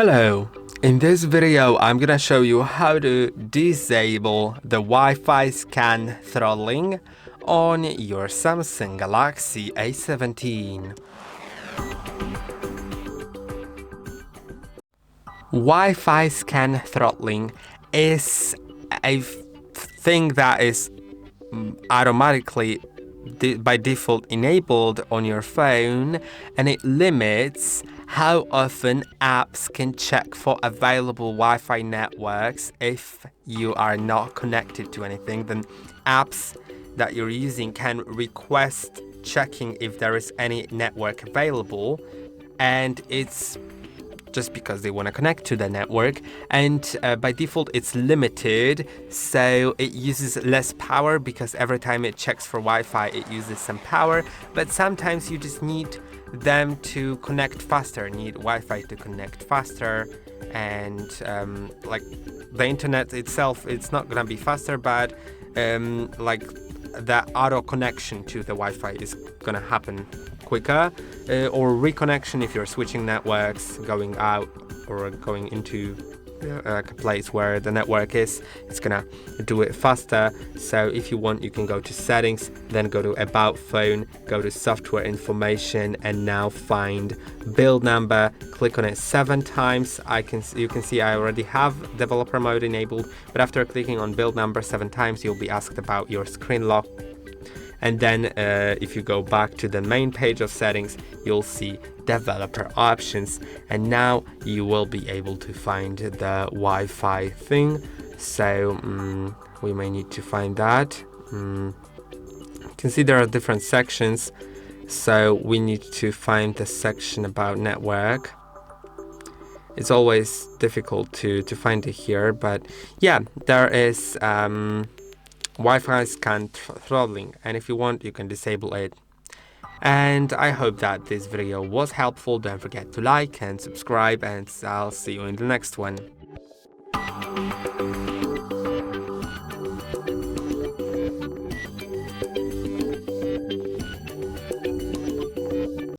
Hello, in this video I'm gonna show you how to disable the Wi-Fi scan throttling on your Samsung Galaxy A17. Wi-Fi scan throttling is a thing that is automatically by default enabled on your phone, and it limits how often apps can check for available Wi-Fi networks. If you are not connected to anything, then apps that you're using can request checking if there is any network available, and it's just because they want to connect to the network, and by default it's limited, so it uses less power because every time it checks for Wi-Fi it uses some power, but sometimes you just need them to connect faster, need Wi-Fi to connect faster, and like the internet itself, it's not gonna be faster, but like the auto connection to the Wi-Fi is gonna happen quicker, or reconnection if you're switching networks, going out or going into a place where the network is, it's gonna do it faster. So if you want, you can go to settings, then go to about phone, go to software information, and now find build number. Click on it 7 times. You can see I already have developer mode enabled, but after clicking on build number 7 times you'll be asked about your screen lock. And then if you go back to the main page of settings, you'll see developer options, and now you will be able to find the Wi-Fi thing. So we may need to find that. You can see there are different sections, so we need to find the section about network. It's always difficult to find it here, but yeah, there is Wi-Fi scan throttling, and if you want you can disable it. And I hope that this video was helpful. Don't forget to like and subscribe, and I'll see you in the next one.